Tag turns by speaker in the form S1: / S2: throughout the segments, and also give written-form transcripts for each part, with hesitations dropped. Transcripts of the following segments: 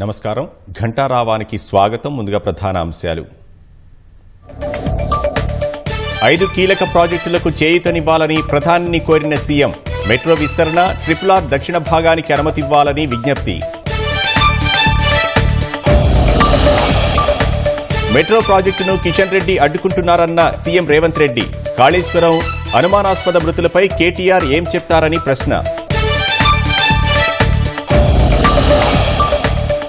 S1: నమస్కారం. ఘంటారావానికి స్వాగతం. ముందుగా ప్రధాన అంశాలు. 5 కీలక ప్రాజెక్టులకు చేయూతనివ్వాలని ప్రధానిని కోరిన సీఎం. మెట్రో విస్తరణ, RRR దక్షిణ భాగానికి అనుమతివ్వాలని విజ్ఞప్తి. మెట్రో ప్రాజెక్టును కిషన్ రెడ్డి అడ్డుకుంటున్నారన్న సీఎం రేవంత్ రెడ్డి. కాళేశ్వరం అనుమానాస్పద మృతులపై కేటీఆర్ ఏం చెప్తారని ప్రశ్న.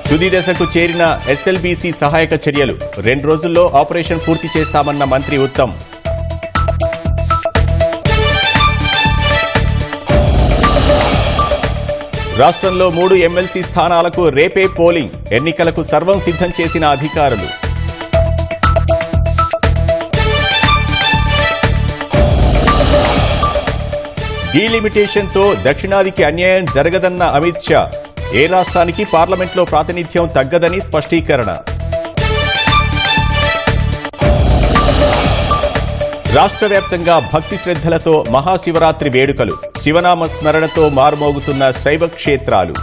S1: తుది దశకు చేరిన ఎస్ఎల్బీసీ సహాయక చర్యలు. 2 రోజుల్లో ఆపరేషన్ పూర్తి చేస్తామన్న మంత్రి ఉత్తమ్. రాష్ట్రంలో 3 ఎమ్మెల్సీ స్థానాలకు రేపే పోలింగ్. ఎన్నికలకు సర్వం సిద్ధం చేసిన అధికారులు. డీలిమిటేషన్తో దక్షిణాదికి అన్యాయం జరగదన్న అమిత్ షా. ఏ రాష్ట్రానికి పార్లమెంట్లో ప్రాతినిధ్యం తగ్గదని స్పష్టీకరణ. రాష్ట్ర వ్యాప్తంగా భక్తి శ్రద్ధలతో మహాశివరాత్రి వేడుకలు. శివనామ స్మరణతో మారుమోగుతున్న శైవ క్షేత్రాలు.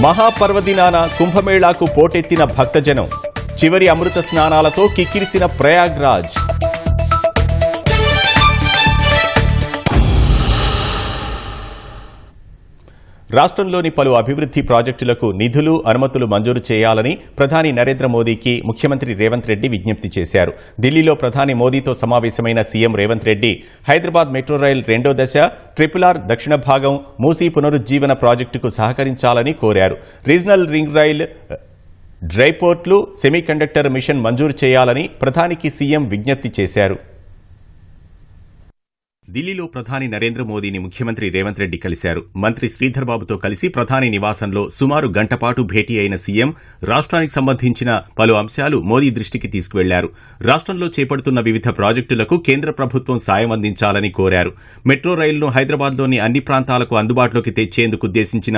S1: మహాపర్వదినాన కుంభమేళాకు పోటెత్తిన భక్తజనం. చివరి అమృత స్నానాలతో కిక్కిరిసిన ప్రయాగ్రాజ్. రాష్ట్రంలోని పలు అభివృద్ది ప్రాజెక్టులకు నిధులు, అనుమతులు మంజూరు చేయాలని ప్రధాని నరేంద్ర మోదీకి ముఖ్యమంత్రి రేవంత్ రెడ్డి విజ్ఞప్తి చేశారు. ఢిల్లీలో ప్రధాని మోదీతో సమావేశమైన CM Revanth Reddy Hyderabad metro rail 2వ దశ, RRR దక్షిణ భాగం, మూసీ పునరుజ్జీవన ప్రాజెక్టుకు సహకరించాలని కోరారు. రీజనల్ రింగ్ రైల్, డ్రైపోర్ట్లు, సెమీకండక్టర్ మిషన్ మంజూరు చేయాలని ప్రధానికి సీఎం విజ్ఞప్తి చేశారు. ఢిల్లీలో ప్రధాని నరేంద్ర మోదీని ముఖ్యమంత్రి రేవంత్ రెడ్డి కలిశారు. మంత్రి శ్రీధర్ బాబుతో కలిసి ప్రధాని నివాసంలో సుమారు గంట పాటు భేటీ అయిన సీఎం రాష్ట్రానికి సంబంధించిన పలు అంశాలు మోదీ దృష్టికి తీసుకువెళ్లారు. రాష్ట్రంలో చేపడుతున్న వివిధ ప్రాజెక్టులకు కేంద్ర ప్రభుత్వం సాయం అందించాలని కోరారు. మెట్రో రైలును హైదరాబాద్లోని అన్ని ప్రాంతాలకు అందుబాటులోకి తెచ్చేందుకు ఉద్దేశించిన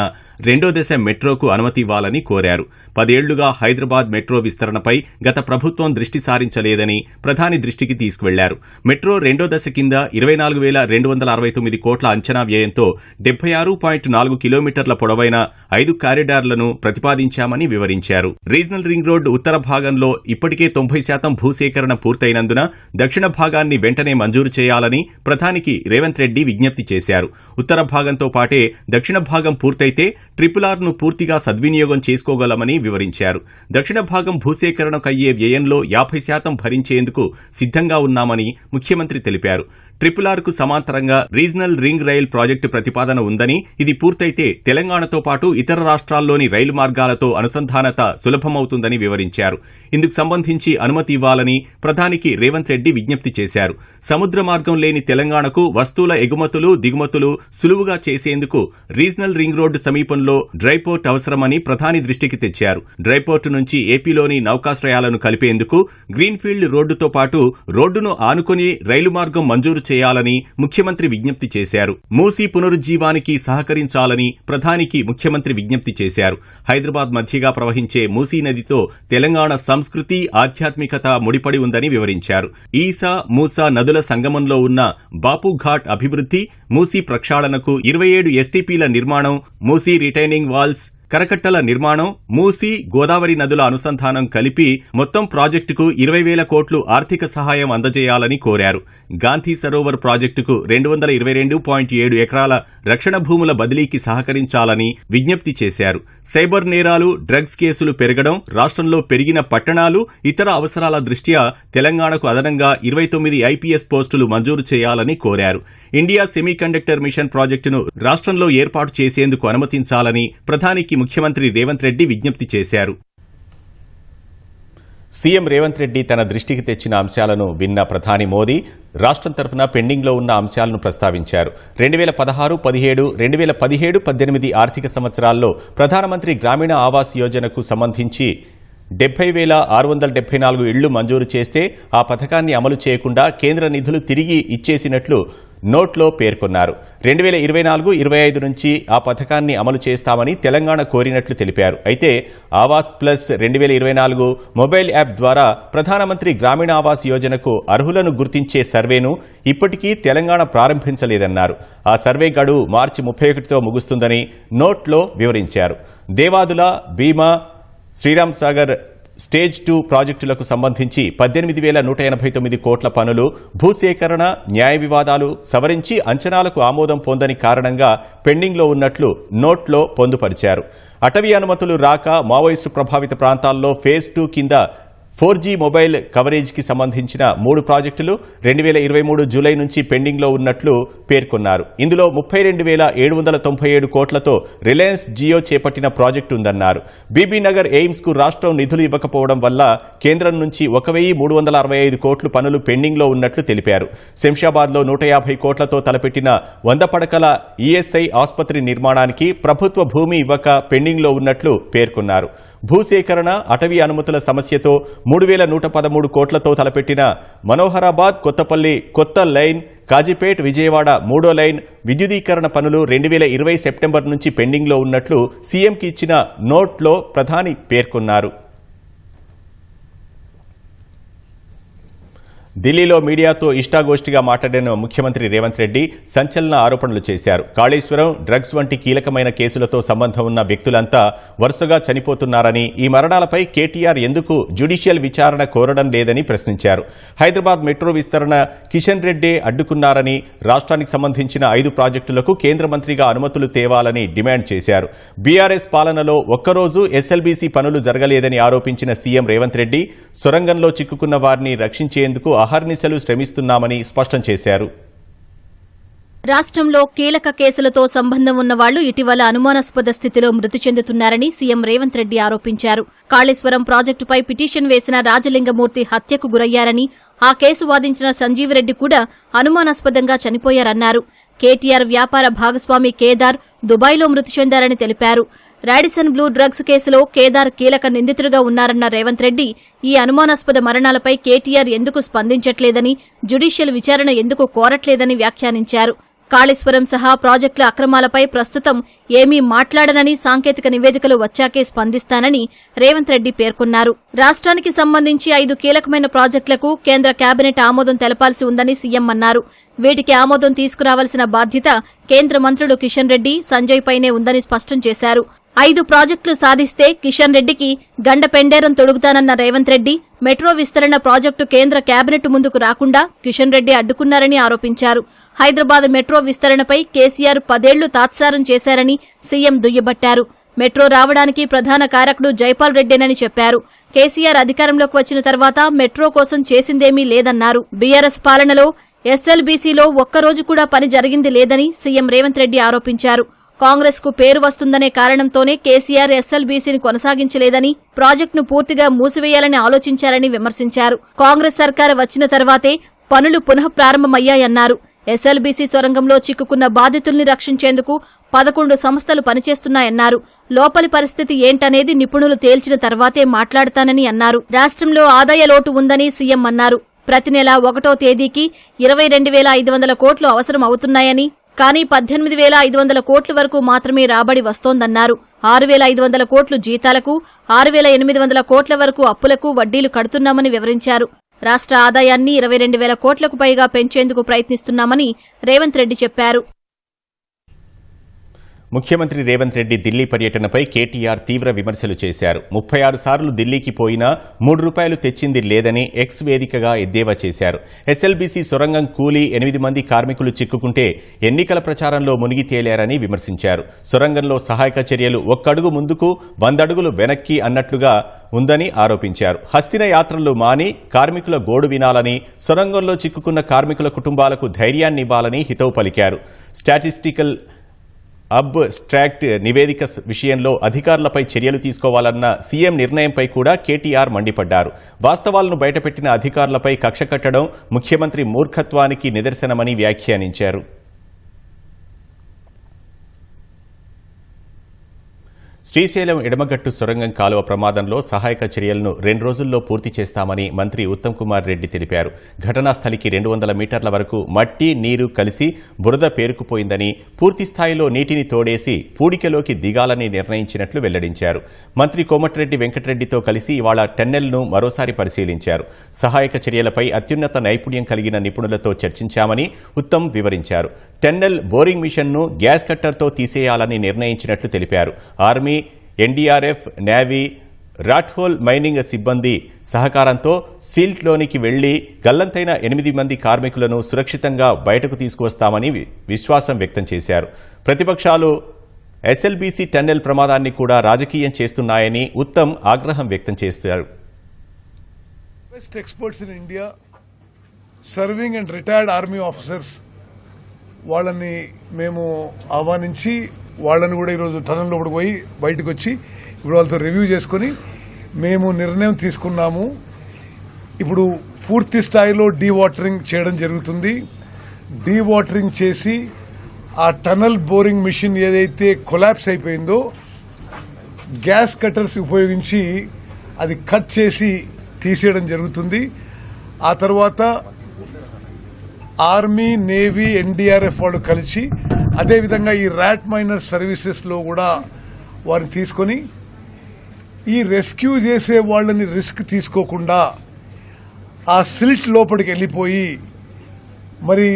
S1: 2వ దశ మెట్రోకు అనుమతి ఇవ్వాలని కోరారు. 10 ఏళ్లుగా హైదరాబాద్ మెట్రో విస్తరణపై గత ప్రభుత్వం దృష్టి సారించలేదని ప్రధాని దృష్టికి తీసుకువెళ్లారు. మెట్రో 2వ దశ కింద 24,269 కోట్ల అంచనా వ్యయంతో 76.4 కిలోమీటర్ల పొడవైన 5 కారిడార్లను ప్రతిపాదించామని వివరించారు. రీజనల్ రింగ్ రోడ్డు ఉత్తర భాగంలో ఇప్పటికే 90% భూసేకరణ పూర్తయినందున దక్షిణ భాగాన్ని వెంటనే మంజూరు చేయాలని ప్రధానికి రేవంత్ రెడ్డి విజ్ఞప్తి చేశారు. ఉత్తర భాగంతో పాటే దక్షిణ భాగం పూర్తయితే RRRను పూర్తిగా సద్వినియోగం చేసుకోగలమని వివరించారు. దక్షిణ భాగం భూసేకరణకయ్యే వ్యయంలో 50% భరించేందుకు సిద్ధంగా ఉన్నామని ముఖ్యమంత్రి తెలిపారు. RRRకు సమాంతరంగా రీజనల్ రింగ్ రైల్ ప్రాజెక్టు ప్రతిపాదన ఉందని, ఇది పూర్తయితే తెలంగాణతో పాటు ఇతర రాష్ట్రాల్లోని రైలు మార్గాలతో అనుసంధానత సులభమవుతుందని వివరించారు. ఇందుకు సంబంధించి అనుమతి ఇవ్వాలని ప్రధానికి రేవంత్ రెడ్డి విజ్ఞప్తి చేశారు. సముద్ర మార్గం లేని తెలంగాణకు వస్తువుల ఎగుమతులు, దిగుమతులు సులువుగా చేసేందుకు రీజనల్ రింగ్ రోడ్డు సమీపంలో డ్రైపోర్ట్ అవసరమని ప్రధాని దృష్టికి తెచ్చారు. డ్రైపోర్టు నుంచి ఏపీలోని నౌకాశ్రయాలను కలిపేందుకు గ్రీన్ఫీల్డ్ రోడ్డుతో పాటు రోడ్డును ఆనుకుని రైలు మార్గం మంజూరు చేయాలని ముఖ్యమంత్రి విజ్ఞప్తి చేశారు. మూసీ పునరుజ్జీవానికి సహకరించాలని ప్రధానికి ముఖ్యమంత్రి విజ్ఞప్తి చేశారు. హైదరాబాద్ మధ్యగా ప్రవహించే మూసీ నదితో తెలంగాణ సంస్కృతి, ఆధ్యాత్మికత ముడిపడి ఉందని వివరించారు. ఈసా, మూసా నదుల సంగమంలో ఉన్న బాపుఘాట్ అభివృద్ది, మూసీ ప్రక్షాళనకు 27 ఎస్టీపీల నిర్మాణం, మూసీ రిటైనింగ్ వాల్స్, కరకట్టల నిర్మాణం, మూసీ, గోదావరి నదుల అనుసంధానం కలిపి మొత్తం ప్రాజెక్టుకు 20,000 కోట్లు ఆర్థిక సహాయం అందజేయాలని కోరారు. గాంధీ సరోవర్ ప్రాజెక్టుకు 222.7 ఎకరాల రక్షణ భూముల బదిలీకి సహకరించాలని విజ్ఞప్తి చేశారు. సైబర్ నేరాలు, డ్రగ్స్ కేసులు పెరగడం, రాష్ట్రంలో పెరిగిన పట్టణాలు, ఇతర అవసరాల దృష్ట్యా తెలంగాణకు అదనంగా 29 ఐపీఎస్ పోస్టులు మంజూరు చేయాలని కోరారు. ఇండియా సెమీకండక్టర్ మిషన్ ప్రాజెక్టును రాష్ట్రంలో ఏర్పాటు చేసేందుకు అనుమతించాలని ప్రధానికి ముఖ్యమంత్రి రేవంత్ రెడ్డి విజ్ఞప్తి చేశారు. సీఎం రేవంత్ రెడ్డి తన దృష్టికి తెచ్చిన అంశాలను విన్న ప్రధాని మోదీ రాష్ట్రం తరఫున పెండింగ్లో ఉన్న అంశాలను ప్రస్తావించారు. 2016-17, 2017-18 ఆర్థిక సంవత్సరాల్లో ప్రధానమంత్రి గ్రామీణ ఆవాస్ యోజనకు సంబంధించి 70,674 ఇళ్లు మంజూరు చేస్తే ఆ పథకాన్ని అమలు చేయకుండా కేంద్ర నిధులు తిరిగి ఇచ్చేసినట్లు నోట్లో పేర్కొన్నారు. 2024-25 నుంచి ఆ పథకాన్ని అమలు చేస్తామని తెలంగాణ కోరినట్లు తెలిపారు. అయితే ఆవాస్ ప్లస్ 2024 మొబైల్ యాప్ ద్వారా ప్రధానమంత్రి గ్రామీణ ఆవాస్ యోజనకు అర్హులను గుర్తించే సర్వేను ఇప్పటికీ తెలంగాణ ప్రారంభించలేదన్నారు. ఆ సర్వే గడువు మార్చి 31తో ముగుస్తుందని నోట్లో వివరించారు. దేవాదుల, భీమా, శ్రీరామ్ సాగర్ స్టేజ్ 2 ప్రాజెక్టులకు సంబంధించి 18,189 కోట్ల పనులు భూసేకరణ, న్యాయ వివాదాలు సవరించి అంచనాలకు ఆమోదం పొందని కారణంగా పెండింగ్లో ఉన్నట్లు నోట్లో పొందుపరిచారు. అటవీ అనుమతులు రాక మావోయిస్టు ప్రభావిత ప్రాంతాల్లో ఫేజ్ 2 కింద 4G మొబైల్ కవరేజ్కి సంబంధించిన 3 ప్రాజెక్టులు 2023 జూలై నుంచి పెండింగ్లో ఉన్నట్లు పేర్కొన్నారు. ఇందులో 32,797 కోట్లతో రిలయన్స్ జియో చేపట్టిన ప్రాజెక్టు ఉందన్నారు. బీబీనగర్ ఎయిమ్స్కు రాష్ట్రం నిధులు ఇవ్వకపోవడం వల్ల కేంద్రం నుంచి 1,365 కోట్లు పనులు పెండింగ్లో ఉన్నట్లు తెలిపారు. శంషాబాద్లో 150 కోట్లతో తలపెట్టిన 100 పడకల ఈఎస్ఐ ఆసుపత్రి నిర్మాణానికి ప్రభుత్వ భూమి ఇవ్వక పెండింగ్లో ఉన్నట్లు పేర్కొన్నారు. భూసేకరణ, అటవీ అనుమతుల సమస్యతో 3,113 కోట్లతో తలపెట్టిన మనోహరాబాద్ కొత్తపల్లి కొత్త లైన్, కాజీపేట్ విజయవాడ 3వ లైన్ విద్యుదీకరణ పనులు 2020 సెప్టెంబర్ నుంచి పెండింగ్లో ఉన్నట్లు సీఎంకి ఇచ్చిన నోట్లో ప్రధాని పేర్కొన్నారు. ఢిల్లీలో మీడియాతో ఇష్టాగోష్ఠిగా మాట్లాడిన ముఖ్యమంత్రి రేవంత్ రెడ్డి సంచలన ఆరోపణలు చేశారు. కాళేశ్వరం, డ్రగ్స్ వంటి కీలకమైన కేసులతో సంబంధం ఉన్న వ్యక్తులంతా వరుసగా చనిపోతున్నారని, ఈ మరణాలపై కేటీఆర్ ఎందుకు జ్యుడిషియల్ విచారణ కోరడం లేదని ప్రశ్నించారు. హైదరాబాద్ మెట్రో విస్తరణ కిషన్ రెడ్డే అడ్డుకున్నారని, రాష్ట్రానికి సంబంధించిన 5 ప్రాజెక్టులకు కేంద్ర మంత్రిగా అనుమతులు తేవాలని డిమాండ్ చేశారు. బీఆర్ఎస్ పాలనలో ఒక్కరోజు ఎస్ఎల్బీసీ పనులు జరగలేదని ఆరోపించిన సీఎం రేవంత్ రెడ్డి సొరంగంలో చిక్కుకున్న వారిని రక్షించేందుకు అహర్నిశలు శ్రమిస్తున్నామని స్పష్టం చేశారు.
S2: రాష్ట్రంలో కీలక కేసులతో సంబంధం ఉన్న వాళ్లు ఇటీవల అనుమానాస్పద స్థితిలో మృతి చెందుతున్నారని సీఎం రేవంత్ రెడ్డి ఆరోపించారు. కాళేశ్వరం ప్రాజెక్టుపై పిటిషన్ వేసిన రాజలింగమూర్తి హత్యకు గురయ్యారని, ఆ కేసు వాదించిన సంజీవరెడ్డి కూడా అనుమానాస్పదంగా చనిపోయారన్నారు. కేటీఆర్ వ్యాపార భాగస్వామి కేదార్ దుబాయ్లో మృతి చెందారని తెలిపారు. రాడిసన్ బ్లూ డ్రగ్స్ కేసులో కేదార్ కీలక నిందితుడిగా ఉన్నారన్న రేవంత్ రెడ్డి ఈ అనుమానాస్పద మరణాలపై కేటీఆర్ ఎందుకు స్పందించట్లేదని, జ్యుడిషియల్ విచారణ ఎందుకు కోరట్లేదని వ్యాఖ్యానించారు. కాళేశ్వరం సహా ప్రాజెక్టుల అక్రమాలపై ప్రస్తుతం ఏమీ మాట్లాడనని, సాంకేతిక నివేదికలు వచ్చాకే స్పందిస్తానని రేవంత్ రెడ్డి పేర్కొన్నారు. రాష్ట్రానికి సంబంధించి 5 కీలకమైన ప్రాజెక్టులకు కేంద్ర కేబినెట్ ఆమోదం తెలపాల్సి ఉందని సీఎం అన్నారు. వీటికి ఆమోదం తీసుకురావాల్సిన బాధ్యత కేంద్ర మంత్రులు కిషన్ రెడ్డి, సంజయ్ పైనే ఉందని స్పష్టం చేశారు. 5 ప్రాజెక్టులు సాధిస్తే కిషన్ రెడ్డికి గండ పెండేరం తొడుగుతానన్న రేవంత్ రెడ్డి మెట్రో విస్తరణ ప్రాజెక్టు కేంద్ర కేబినెట్ ముందుకు రాకుండా కిషన్ రెడ్డి అడ్డుకున్నారని ఆరోపించారు. హైదరాబాద్ మెట్రో విస్తరణపై కేసీఆర్ 10 ఏళ్లు తాత్సారం చేశారని సీఎం దుయ్యబట్టారు. మెట్రో రావడానికి ప్రధాన కారకుడు జైపాల్ రెడ్డేనని చెప్పారు. కేసీఆర్ అధికారంలోకి వచ్చిన తర్వాత మెట్రో కోసం చేసిందేమీ లేదన్నారు. బీఆర్ఎస్ పాలనలో ఎస్ఎల్బీసీలో ఒక్కరోజు కూడా పని జరిగింది లేదని సీఎం రేవంత్ రెడ్డి ఆరోపించారు. కాంగ్రెస్ కు పేరు వస్తుందనే కారణంతోనే కేసీఆర్ ఎస్ఎల్బీసీని కొనసాగించలేదని, ప్రాజెక్టును పూర్తిగా మూసివేయాలని ఆలోచించారని విమర్శించారు. కాంగ్రెస్ సర్కారు వచ్చిన తర్వాతే పనులు పునః ప్రారంభమయ్యాయన్నారు. ఎస్ఎల్బీసీ సొరంగంలో చిక్కుకున్న బాధితుల్ని రక్షించేందుకు 11 సంస్థలు పనిచేస్తున్నాయన్నారు. లోపలి పరిస్థితి ఏంటనేది నిపుణులు తేల్చిన తర్వాతే మాట్లాడతానని అన్నారు. రాష్ట్రంలో ఆదాయ లోటు ఉందని సీఎం అన్నారు. ప్రతి నెల 1వ తేదీకి 22,500 కోట్లు అవసరం అవుతున్నాయని, కానీ 18,500 కోట్ల వరకు మాత్రమే రాబడి వస్తోందన్నారు. 6,500 కోట్లు జీతాలకు, 6,800 కోట్ల వరకు అప్పులకు వడ్డీలు కడుతున్నామని వివరించారు. రాష్ట్ర ఆదాయాన్ని 22,000 కోట్లకు పైగా పెంచేందుకు ప్రయత్నిస్తున్నామని రేవంత్ రెడ్డి చెప్పారు.
S1: ముఖ్యమంత్రి రేవంత్ రెడ్డి ఢిల్లీ పర్యటనపై కేటీఆర్ తీవ్ర విమర్శలు చేశారు. 36 సార్లు ఢిల్లీకి పోయినా ₹3 తెచ్చింది లేదని ఎక్స్ వేదికగా ఎద్దేవా చేశారు. ఎస్ఎల్బీసీ సొరంగం కూలీ 8 మంది కార్మికులు చిక్కుకుంటే ఎన్నికల ప్రచారంలో మునిగి తేలారని విమర్శించారు. సొరంగంలో సహాయక చర్యలు 1 అడుగు ముందుకు 100 అడుగులు వెనక్కి అన్నట్లుగా ఉందని ఆరోపించారు. హస్తిన యాత్రలు మాని కార్మికుల గోడు వినాలని, సొరంగంలో చిక్కుకున్న కార్మికుల కుటుంబాలకు ధైర్యాన్నివ్వాలని హితవు పలికారు. స్టాటిస్టికల్ అబ్స్ట్రాక్ట్ నివేదిక విషయంలో అధికారులపై చర్యలు తీసుకోవాలన్న సీఎం నిర్ణయంపై కూడా కేటీఆర్ మండిపడ్డారు. వాస్తవాలను బయటపెట్టిన అధికారులపై కక్ష కట్టడం ముఖ్యమంత్రి మూర్ఖత్వానికి నిదర్శనమని వ్యాఖ్యానించారు. శ్రీశైలం ఎడమగట్టు సొరంగం కాలువ ప్రమాదంలో సహాయక చర్యలను 2 రోజుల్లో పూర్తి చేస్తామని మంత్రి ఉత్తమ్ కుమార్ రెడ్డి తెలిపారు. ఘటనా స్థలికి 200 మీటర్ల వరకు మట్టి నీరు కలిసి బురద పేరుకుపోయిందని, పూర్తి స్థాయిలో నీటిని తోడేసి పూడికలోకి దిగాలని నిర్ణయించినట్లు వెల్లడించారు. మంత్రి కోమటిరెడ్డి వెంకటరెడ్డితో కలిసి ఇవాళ టన్నెల్ను మరోసారి పరిశీలించారు. సహాయక చర్యలపై అత్యున్నత నైపుణ్యం కలిగిన నిపుణులతో చర్చించామని ఉత్తమ్ వివరించారు. టన్నెల్ బోరింగ్ మిషన్ను గ్యాస్ కట్టర్తో తీసేయాలని నిర్ణయించినట్లు తెలిపారు. ఆర్మీ, ఎన్డీఆర్ఎఫ్, నేవీ, రాట్హోల్ మైనింగ్ సిబ్బంది సహకారంతో సీల్ట్లోనికి వెళ్లి గల్లంతైన 8 మంది కార్మికులను సురక్షితంగా బయటకు తీసుకువస్తామని విశ్వాసం వ్యక్తం చేశారు. ప్రతిపక్షాలు ఎస్ఎల్బీసీ టన్నెల్ ప్రమాదాన్ని కూడా రాజకీయం చేస్తున్నాయని ఉత్తమ్ ఆగ్రహం వ్యక్తం చేశారు.
S3: Best experts in India, serving and retired army officers, వాళ్ళని మేము ఆహ్వానించి వాళ్ళని కూడా ఈరోజు టనల్ లోపలికి పోయి బయటకు వచ్చి ఇప్పుడు వాళ్ళతో రివ్యూ చేసుకుని మేము నిర్ణయం తీసుకున్నాము. ఇప్పుడు పూర్తి స్థాయిలో డీవాటరింగ్ చేయడం జరుగుతుంది. డీవాటరింగ్ చేసి ఆ టనల్ బోరింగ్ మిషన్ ఏదైతే కొలాప్స్ అయిపోయిందో గ్యాస్ కట్టర్స్ ఉపయోగించి అది కట్ చేసి తీసేయడం జరుగుతుంది. ఆ తర్వాత ఆర్మీ, నేవీ, ఎన్డీఆర్ఎఫ్ వాళ్ళు కలిసి అదేవిధంగా ఈ ర్యాట్ మైనర్ సర్వీసెస్లో కూడా వారిని తీసుకొని ఈ రెస్క్యూ చేసే వాళ్ళని రిస్క్ తీసుకోకుండా ఆ సిల్ట్ లోపలికి వెళ్ళిపోయి మరి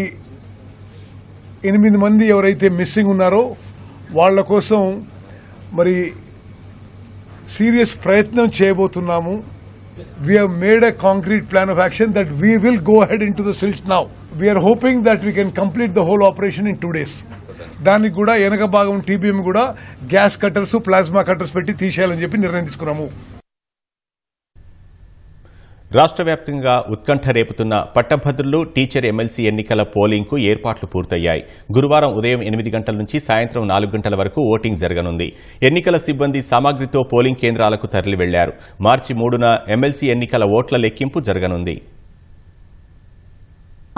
S3: 8 మంది ఎవరైతే మిస్సింగ్ ఉన్నారో వాళ్ళ కోసం మరి సీరియస్ ప్రయత్నం చేయబోతున్నాము. We have made a concrete plan of action that we will go ahead into the silt now. We are hoping that we can complete the whole operation in 2 days. దానికి కూడా వెనక భాగం టీపీఎం కూడా gas cutters, plasma cutters పెట్టి తీసేయాలని చెప్పి నిర్ణయం తీసుకున్నాము.
S1: రాష్ట్ర వ్యాప్తంగా ఉత్కంఠ రేపుతున్న పట్టభద్రులు, టీచర్ ఎమ్మెల్సీ ఎన్నికల పోలింగ్కు ఏర్పాట్లు పూర్తయ్యాయి. గురువారం ఉదయం 8 గంటల నుంచి సాయంత్రం 4 గంటల వరకు ఓటింగ్ జరగనుంది. ఎన్నికల సిబ్బంది సామాగ్రితో పోలింగ్ కేంద్రాలకు తరలి వెళ్లారు. మార్చి 3న ఎమ్మెల్సీ ఎన్నికల ఓట్ల లెక్కింపు జరగనుంది.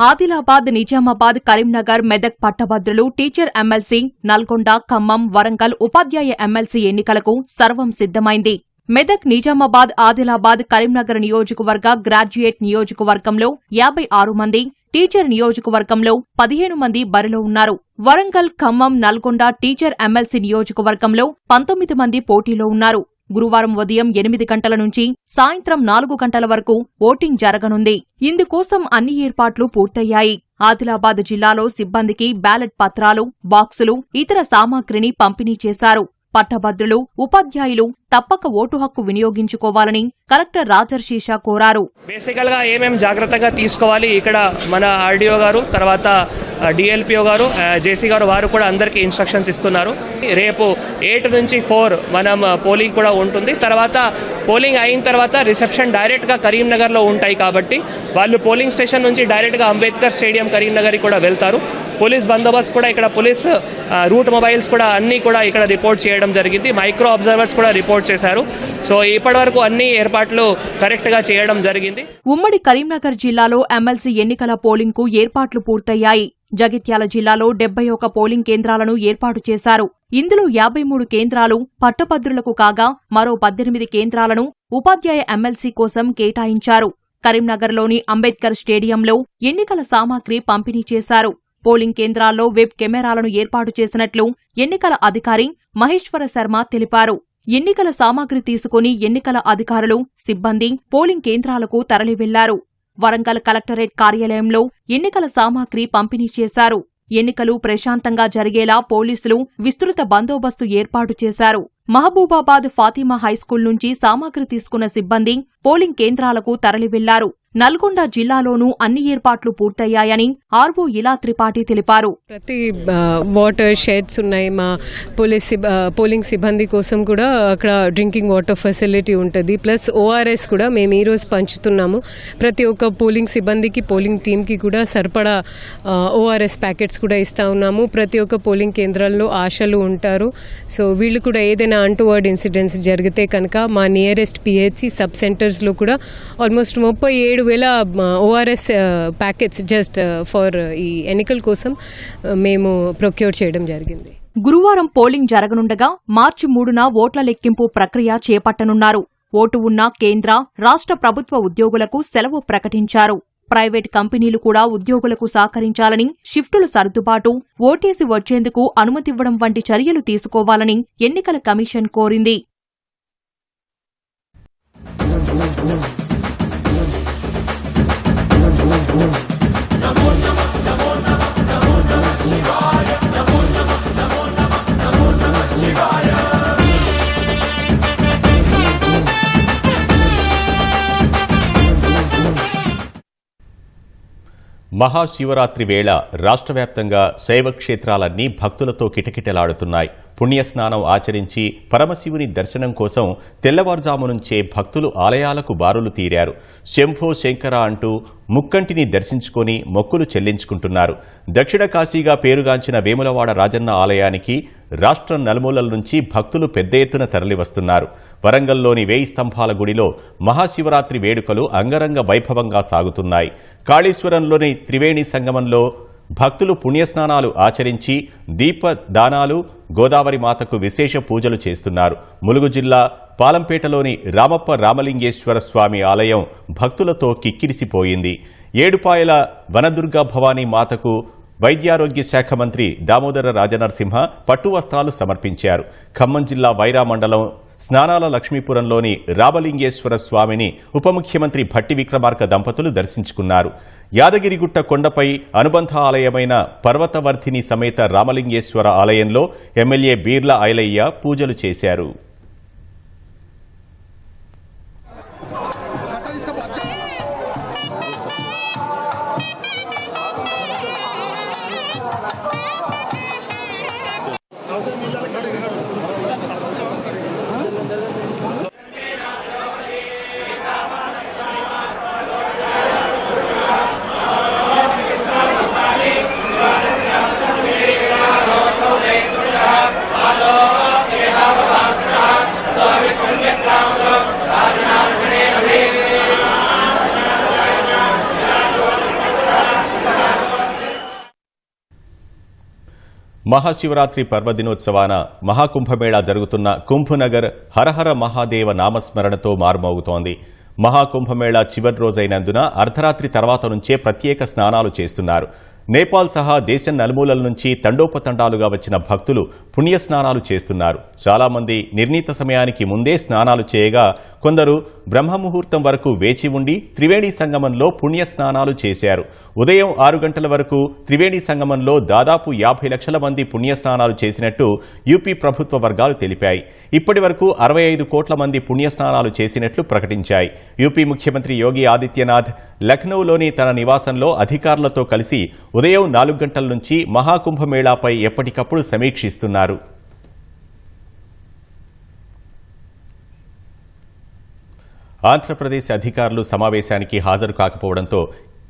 S4: ఆదిలాబాద్, నిజామాబాద్, కరీంనగర్, మెదక్ పట్టభద్రులు, టీచర్ ఎమ్మెల్సీ, నల్గొండ, ఖమ్మం, వరంగల్ ఉపాధ్యాయ ఎమ్మెల్సీ ఎన్నికలకు సర్వం సిద్దమైంది. మెదక్, నిజామాబాద్, ఆదిలాబాద్, కరీంనగర్ నియోజకవర్గ గ్రాడ్యుయేట్ నియోజకవర్గంలో 56 మంది, టీచర్ నియోజకవర్గంలో 15 మంది బరిలో ఉన్నారు. వరంగల్, ఖమ్మం, నల్గొండ టీచర్ ఎమ్మెల్సీ నియోజకవర్గంలో 19 మంది పోటీలో ఉన్నారు. గురువారం ఉదయం 8 గంటల నుంచి సాయంత్రం 4 గంటల వరకు ఓటింగ్ జరగనుంది. ఇందుకోసం అన్ని ఏర్పాట్లు పూర్తయ్యాయి. ఆదిలాబాద్ జిల్లాలో సిబ్బందికి బ్యాలెట్ పత్రాలు, బాక్సులు, ఇతర సామాగ్రిని పంపిణీ చేశారు. పట్టభద్రులు, ఉపాధ్యాయులు తప్పక ఓటు హక్కు వినియోగించుకోవాలని కలెక్టర్ రాజర్షీషా కోరారు.
S5: బేసికల్ గా ఏమేం జాగ్రత్తగా తీసుకోవాలి, ఇక్కడ మన ఆర్డీఓ గారు, తర్వాత డిఎల్పిఓ గారు, జేసీ గారు వారు కూడా అందరికీ ఇన్స్ట్రక్షన్స్ ఇస్తున్నారు. రేపు 8 నుంచి 4 మనం పోలింగ్ కూడా ఉంటుంది. తర్వాత పోలింగ్ అయిన తర్వాత రిసెప్షన్ డైరెక్ట్ గా కరీంనగర్ లో ఉంటాయి కాబట్టి వాళ్ళు పోలింగ్ స్టేషన్ నుంచి డైరెక్ట్ గా అంబేద్కర్ స్టేడియం కరీంనగర్ కూడా వెళ్తారు. పోలీస్ బందోబస్తు కూడా ఇక్కడ పోలీస్ రూట్ మొబైల్స్ కూడా అన్ని కూడా ఇక్కడ రిపోర్ట్ చేయడం జరిగింది. మైక్రో అబ్జర్వర్స్ కూడా రిపోర్ట్ చేశారు. సో ఇప్పటి వరకు అన్ని ఏర్పాట్లు కరెక్ట్ గా చేయడం జరిగింది.
S4: ఉమ్మడి కరీంనగర్ జిల్లాలో ఎమ్మెల్సీ ఎన్నికల పోలింగ్ కు ఏర్పాట్లు పూర్తయ్యాయి. జగిత్యాల జిల్లాలో 71 పోలింగ్ కేంద్రాలను ఏర్పాటు చేశారు. ఇందులో 53 కేంద్రాలు పట్టభద్రులకు కాగా మరో 18 కేంద్రాలను ఉపాధ్యాయ ఎమ్మెల్సీ కోసం కేటాయించారు. కరీంనగర్లోని అంబేద్కర్ స్టేడియంలో ఎన్నికల సామాగ్రి పంపిణీ చేశారు. పోలింగ్ కేంద్రాల్లో వెబ్ కెమెరాలను ఏర్పాటు చేసినట్లు ఎన్నికల అధికారి మహేశ్వర శర్మ తెలిపారు. ఎన్నికల సామాగ్రి తీసుకుని ఎన్నికల అధికారులు, సిబ్బంది పోలింగ్ కేంద్రాలకు తరలి వెళ్లారు. వరంగల్ కలెక్టరేట్ కార్యాలయంలో ఎన్నికల సామాగ్రి పంపిణీ చేశారు. ఎన్నికలు ప్రశాంతంగా జరిగేలా పోలీసులు విస్తృత బందోబస్తు ఏర్పాటు చేశారు. మహబూబాబాద్ ఫాతిమా హైస్కూల్ నుంచి సామాగ్రి తీసుకున్న సిబ్బంది పోలింగ్ కేంద్రాలకు తరలి వెళ్లారు. నల్గొండ జిల్లాలోనూ అన్ని ఏర్పాట్లు పూర్తయ్యాయని ఆర్వో ఇలా త్రిపాఠి తెలిపారు.
S6: ప్రతి వాటర్ షెడ్స్ ఉన్నాయి. మా పోలింగ్ సిబ్బంది కోసం కూడా అక్కడ డ్రింకింగ్ వాటర్ ఫెసిలిటీ ఉంటుంది. ప్లస్ ఓఆర్ఎస్ కూడా మేము ఈరోజు పంచుతున్నాము. ప్రతి ఒక్క పోలింగ్ సిబ్బందికి, పోలింగ్ టీంకి కూడా సరిపడా ఓఆర్ఎస్ ప్యాకెట్స్ కూడా ఇస్తా ఉన్నాము. ప్రతి ఒక్క పోలింగ్ కేంద్రాల్లో ఆశలు ఉంటారు. సో వీళ్ళు కూడా ఏదైనా అంటువర్డ్ ఇన్సిడెంట్స్ జరిగితే కనుక మా నియరెస్ట్ పిహెచ్సి సబ్ సెంటర్స్లో కూడా almost 37 7,000 ORS packets just for ఈ ఎన్నికల కోసం మేము ప్రొక్యూర్ చేయడం జరిగింది.
S4: గురువారం పోలింగ్ జరగనుండగా మార్చి 3న ఓట్ల లెక్కింపు ప్రక్రియ చేపట్టనున్నారు. ఓటు ఉన్న కేంద్ర, రాష్ట్ర ప్రభుత్వ ఉద్యోగులకు సెలవు ప్రకటించారు. ప్రైవేట్ కంపెనీలు కూడా ఉద్యోగులకు సహకరించాలని, షిఫ్టుల సర్దుబాటు, ఓటేసి వచ్చేందుకు అనుమతివ్వడం వంటి చర్యలు తీసుకోవాలని ఎన్నికల కమిషన్ కోరింది.
S1: మహాశివరాత్రి వేళ రాష్ట్ర వ్యాప్తంగా శైవ క్షేత్రాలన్నీ భక్తులతో కిటకిటలాడుతున్నాయి. పుణ్యస్నానం ఆచరించి పరమశివుని దర్శనం కోసం తెల్లవారుజాము నుంచే భక్తులు ఆలయాలకు బారులు తీరారు. శంభో శంకర అంటూ ముక్కంటిని దర్శించుకొని మొక్కులు చెల్లించుకుంటున్నారు. దక్షిణ కాశీగా పేరుగాంచిన వేములవాడ రాజన్న ఆలయానికి రాష్ట్రం నలుమూలల నుంచి భక్తులు పెద్ద ఎత్తున తరలివస్తున్నారు. వరంగల్లోని 1000 స్తంభాల గుడిలో మహాశివరాత్రి వేడుకలు అంగరంగ వైభవంగా సాగుతున్నాయి. కాళేశ్వరంలోని త్రివేణి సంగమంలో భక్తులు పుణ్యస్నానాలు ఆచరించి దీపదానాలు, గోదావరి మాతకు విశేష పూజలు చేస్తున్నారు. ములుగు జిల్లా పాలంపేటలోని రామప్ప రామలింగేశ్వర స్వామి ఆలయం భక్తులతో కిక్కిరిసిపోయింది. ఏడుపాయల వనదుర్గా భవానీ మాతకు వైద్యారోగ్య శాఖ మంత్రి దామోదర రాజనరసింహ పట్టు వస్త్రాలు సమర్పించారు. ఖమ్మం జిల్లా వైరా మండలం స్నానాల లక్ష్మీపురంలోని రామలింగేశ్వర స్వామిని ఉప ముఖ్యమంత్రి భట్టి విక్రమార్క దంపతులు దర్శించుకున్నారు. యాదగిరిగుట్ట కొండపై అనుబంధ ఆలయమైన పర్వతవర్ధిని సమేత రామలింగేశ్వర ఆలయంలో ఎమ్మెల్యే బీర్ల ఐలయ్య పూజలు చేశారు. మహాశివరాత్రి పర్వదినోత్సవాన మహాకుంభమేళా జరుగుతున్న కుంభనగర్ హరహర మహాదేవ నామస్మరణతో మారుమోగుతోంది. మహాకుంభమేళా చివరి రోజైనందున అర్ధరాత్రి తర్వాత నుంచే ప్రత్యేక స్నానాలు చేస్తున్నారు. నేపాల్ సహా దేశం నలుమూలల నుంచి తండోపతండాలుగా వచ్చిన భక్తులు పుణ్యస్నానాలు చేస్తున్నారు. చాలా మంది నిర్ణీత సమయానికి ముందే స్నానాలు చేయగా, కొందరు బ్రహ్మముహూర్తం వరకు వేచి ఉండి త్రివేణి సంగమంలో పుణ్యస్నానాలు చేశారు. ఉదయం 6 గంటల వరకు త్రివేణి సంగమంలో దాదాపు 50 లక్షల మంది పుణ్యస్నానాలు చేసినట్టు యూపీ ప్రభుత్వ వర్గాలు తెలిపాయి. ఇప్పటి వరకు 65 కోట్ల మంది పుణ్యస్నానాలు చేసినట్లు ప్రకటించాయి. యూపీ ముఖ్యమంత్రి యోగి ఆదిత్యనాథ్ లఖ్నౌలోని తన నివాసంలో అధికారులతో కలిసి ఉదయం 4 గంటల నుంచి మహాకుంభమేళాపై ఎప్పటికప్పుడు సమీక్షిస్తున్నారు. ఆంధ్రప్రదేశ్ అధికారులు సమావేశానికి హాజరు కాకపోవడంతో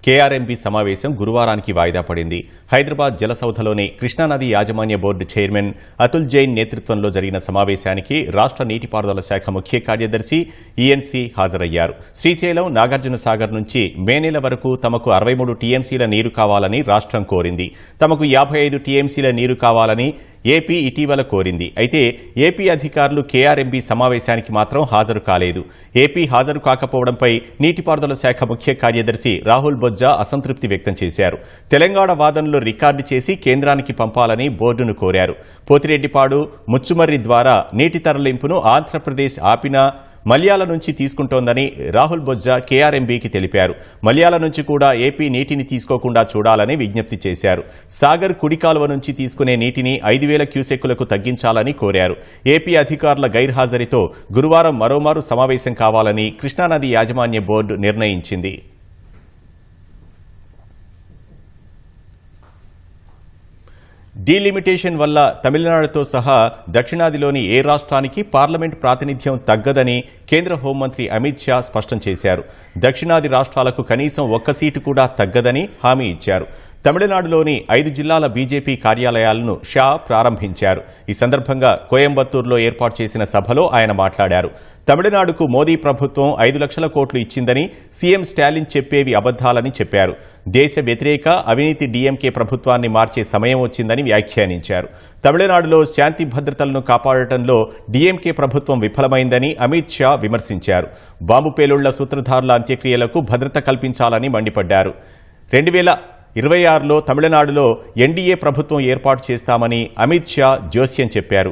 S1: కేఆర్ఎంబీ సమావేశం గురువారానికి వాయిదా పడింది. హైదరాబాద్ జలసౌధలోని కృష్ణానది యాజమాన్య బోర్డు చైర్మన్ అతుల్ జైన్ నేతృత్వంలో జరిగిన సమావేశానికి రాష్ట్ర నీటిపారుదల శాఖ ముఖ్య కార్యదర్శి ఈఎన్సీ హాజరయ్యారు. శ్రీశైలం, నాగార్జున సాగర్ నుంచి మే నెల వరకు తమకు 63 టీఎంసీల నీరు కావాలని రాష్ట్రం కోరింది. తమకు 55 టీఎంసీల నీరు కావాలని ఏపీ ఇటీవల కోరింది. అయితే ఏపీ అధికారులు కేఆర్ఎంబీ సమావేశానికి మాత్రం హాజరు కాలేదు. ఏపీ హాజరు కాకపోవడంపై నీటిపారుదల శాఖ ముఖ్య కార్యదర్శి రాహుల్ బొజ్జా అసంతృప్తి వ్యక్తం చేశారు. తెలంగాణ వాదనలు రికార్డు చేసి కేంద్రానికి పంపాలని బోర్డును కోరారు. పోతిరెడ్డిపాడు, ముచ్చుమర్రి ద్వారా నీటి తరలింపును ఆంధ్రప్రదేశ్ ఆపినా మల్యాల నుంచి తీసుకుంటోందని రాహుల్ బొజ్జా కేఆర్ఎంబీకి తెలిపారు. మల్యాల నుంచి కూడా ఏపీ నీటిని తీసుకోకుండా చూడాలని విజ్ఞప్తి చేశారు. సాగర్ కుడి కాలువ నుంచి తీసుకునే నీటిని 5,000 క్యూసెక్కులకు తగ్గించాలని కోరారు. ఏపీ అధికారుల గైర్హాజరీతో గురువారం మరోమారు సమావేశం కావాలని కృష్ణానది యాజమాన్య బోర్డు నిర్ణయించింది. డీలిమిటేషన్ వల్ల తమిళనాడుతో సహా దక్షిణాదిలోని ఏ రాష్ట్రానికి పార్లమెంట్ ప్రాతినిధ్యం తగ్గదని కేంద్ర హోంమంత్రి అమిత్ షా స్పష్టం చేశారు. దక్షిణాది రాష్ట్రాలకు కనీసం 1 సీటు కూడా తగ్గదని హామీ ఇచ్చారు. తమిళనాడులోని 5 జిల్లాల బీజేపీ కార్యాలయాలను షా ప్రారంభించారు. ఈ సందర్భంగా కోయంబత్తూరులో ఏర్పాటు చేసిన సభలో ఆయన మాట్లాడారు. తమిళనాడుకు మోదీ ప్రభుత్వం 5 లక్షల కోట్లు ఇచ్చిందని సీఎం స్టాలిన్ చెప్పేవి అబద్దాలని చెప్పారు. దేశ వ్యతిరేక అవినీతి డీఎంకే ప్రభుత్వాన్ని మార్చే సమయం వచ్చిందని వ్యాఖ్యానించారు. తమిళనాడులో శాంతి భద్రతలను కాపాడటంలో డీఎంకే ప్రభుత్వం విఫలమైందని అమిత్ షా విమర్శించారు. బాంబు పేలుళ్ల సూత్రధారుల అంత్యక్రియలకు భద్రత కల్పించాలని మండిపడ్డారు. 2026లో తమిళనాడులో ఎన్డీఏ ప్రభుత్వం ఏర్పాటు చేస్తామని అమిత్ షా జోస్యం చెప్పారు.